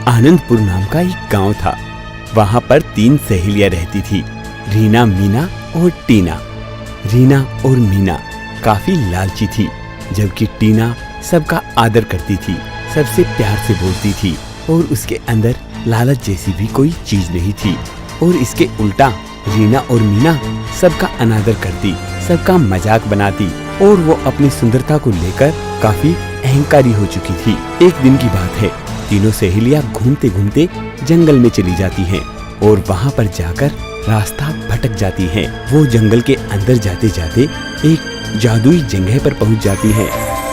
आनंदपुर नाम का एक गांव था। वहाँ पर 3 सहेलियां रहती थी, रीना, मीना और टीना। रीना और मीना काफी लालची थी, जबकि टीना सबका आदर करती थी, सबसे प्यार से बोलती थी और उसके अंदर लालच जैसी भी कोई चीज नहीं थी। और इसके उल्टा रीना और मीना सबका अनादर करती, सबका मजाक बनाती और वो अपनी सुंदरता को लेकर काफी अहंकारी हो चुकी थी। एक दिन की बात है, तीनों सहेलियां घूमते घूमते जंगल में चली जाती हैं और वहाँ पर जाकर रास्ता भटक जाती हैं। वो जंगल के अंदर जाते जाते एक जादुई जगह पर पहुँच जाती हैं,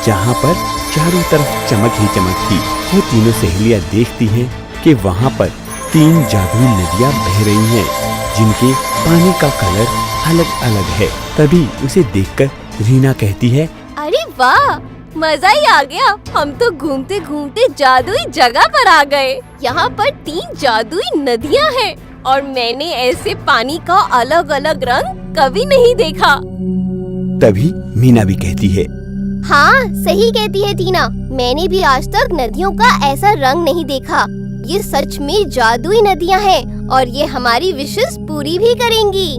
जहाँ पर चारों तरफ चमक ही चमक थी। वो तीनों सहेलियां देखती हैं कि वहाँ पर 3 जादुई नदियाँ बह रही हैं, जिनके पानी का कलर अलग अलग है। तभी उसे देखकर रीना कहती है, अरे वाह, मजा ही आ गया। हम तो घूमते घूमते जादुई जगह पर आ गए। यहाँ पर 3 जादुई नदियाँ हैं और मैंने ऐसे पानी का अलग अलग रंग कभी नहीं देखा। तभी मीना भी कहती है, हाँ सही कहती है टीना, मैंने भी आज तक नदियों का ऐसा रंग नहीं देखा। ये सच में जादुई नदियाँ हैं और ये हमारी विशेष पूरी भी करेंगी।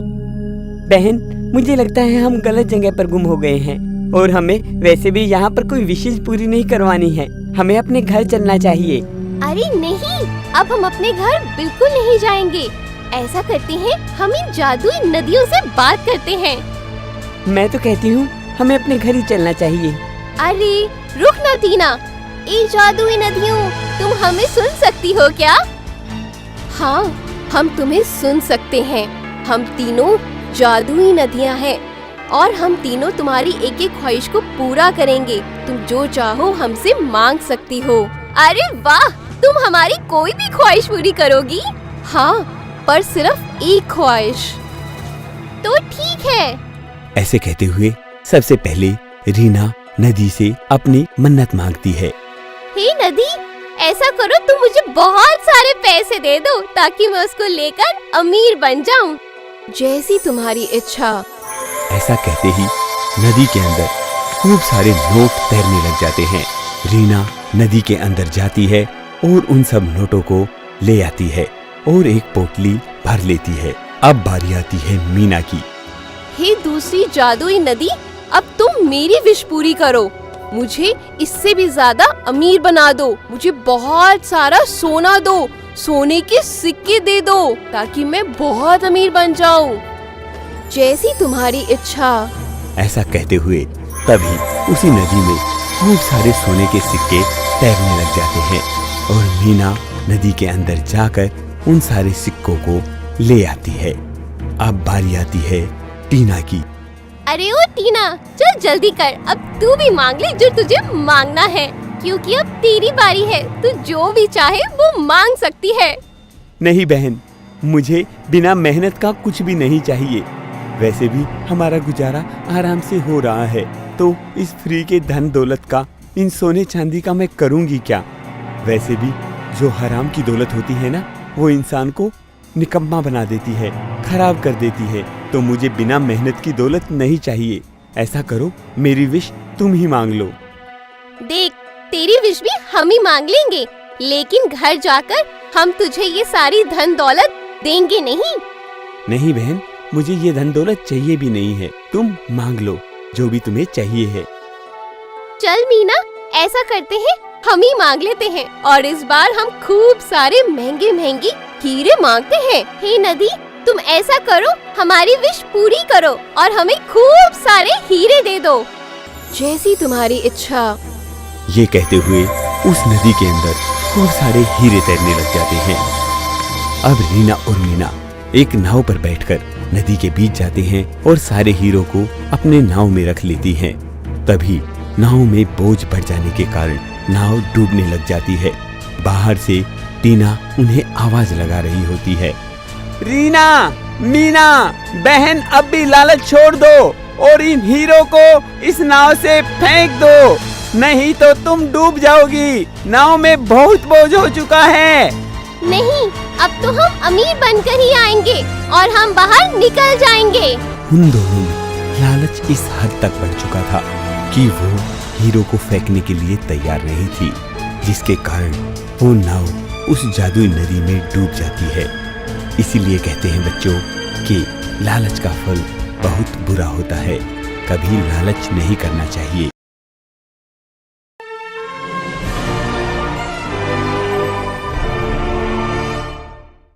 बहन, मुझे लगता है हम गलत जगह पर गुम हो गए हैं और हमें वैसे भी यहाँ पर कोई विशेष पूरी नहीं करवानी है। हमें अपने घर चलना चाहिए। अरे नहीं, अब हम अपने घर बिल्कुल नहीं जाएंगे। ऐसा करते हैं, हम इन जादुई नदियों से बात करते हैं। मैं तो कहती हूँ हमें अपने घर ही चलना चाहिए। अरे रुक ना टीना, ये जादुई नदियों, तुम हमें सुन सकती हो क्या? हाँ, हम तुम्हें सुन सकते हैं। हम तीनों जादुई नदियाँ हैं और हम तीनों तुम्हारी एक एक ख्वाहिश को पूरा करेंगे। तुम जो चाहो हमसे मांग सकती हो। अरे वाह, तुम हमारी कोई भी ख्वाहिश पूरी करोगी? हाँ, पर सिर्फ एक ख्वाहिश। तो ठीक है। ऐसे कहते हुए सबसे पहले रीना नदी से अपनी मन्नत मांगती है। हे नदी, ऐसा करो, तुम मुझे बहुत सारे पैसे दे दो ताकि मैं उसको लेकर अमीर बन जाऊं। जैसी तुम्हारी इच्छा। ऐसा कहते ही नदी के अंदर खूब सारे नोट तैरने लग जाते हैं। रीना नदी के अंदर जाती है और उन सब नोटों को ले आती है और एक पोटली भर लेती है। अब बारी आती है मीना की। हे दूसरी जादुई नदी, अब तुम मेरी विश पूरी करो। मुझे इससे भी ज्यादा अमीर बना दो। मुझे बहुत सारा सोना दो, सोने के सिक्के दे दो ताकि मैं बहुत अमीर बन जाऊं। जैसी तुम्हारी इच्छा। ऐसा कहते हुए तभी उसी नदी में खूब सारे सोने के सिक्के तैरने लग जाते हैं और मीना नदी के अंदर जाकर उन सारे सिक्कों को ले आती है। अब बारी आती है टीना की। अरे ओ टीना, चल जल्दी कर, अब तू भी मांग ले जो तुझे मांगना है, क्योंकि अब तेरी बारी है। तू जो भी चाहे वो मांग सकती है। नहीं बहन, मुझे बिना मेहनत का कुछ भी नहीं चाहिए। वैसे भी हमारा गुजारा आराम से हो रहा है, तो इस फ्री के धन दौलत का, इन सोने चांदी का मैं करूँगी क्या? वैसे भी जो हराम की दौलत होती है ना, वो इंसान को निकम्मा बना देती है, खराब कर देती है। तो मुझे बिना मेहनत की दौलत नहीं चाहिए। ऐसा करो, मेरी विश तुम ही मांग लो। देख, तेरी विश भी हम ही मांग लेंगे, लेकिन घर जाकर हम तुझे ये सारी धन दौलत देंगे नहीं। नहीं बहन, मुझे ये धन दौलत चाहिए भी नहीं है। तुम मांग लो जो भी तुम्हें चाहिए है। चल मीना, ऐसा करते हैं, हम ही मांग लेते हैं और इस बार हम खूब सारे महंगे महंगे हीरे मांगते हैं। हे नदी, तुम ऐसा करो, हमारी विश पूरी करो और हमें खूब सारे हीरे दे दो। जैसी तुम्हारी इच्छा। ये कहते हुए उस नदी के अंदर खूब सारे हीरे तैरने लग जाते हैं। अब रीना और मीना एक नाव पर बैठकर नदी के बीच जाते हैं और सारे हीरों को अपने नाव में रख लेती हैं। तभी नाव में बोझ बढ़ जाने के कारण नाव डूबने लग जाती है। बाहर से टीना उन्हें आवाज लगा रही होती है। रीना, मीना, बहन, अब भी लालच छोड़ दो और इन हीरो को इस नाव से फेंक दो, नहीं तो तुम डूब जाओगी। नाव में बहुत बोझ हो चुका है। नहीं, अब तो हम अमीर बनकर ही आएंगे और हम बाहर निकल जाएंगे। उन दोनों में लालच इस हद तक बढ़ चुका था कि वो हीरो को फेंकने के लिए तैयार नहीं थी, जिसके कारण वो नाव उस जादुई नदी में डूब जाती है। इसीलिए कहते हैं बच्चों कि लालच का फल बहुत बुरा होता है। कभी लालच नहीं करना चाहिए।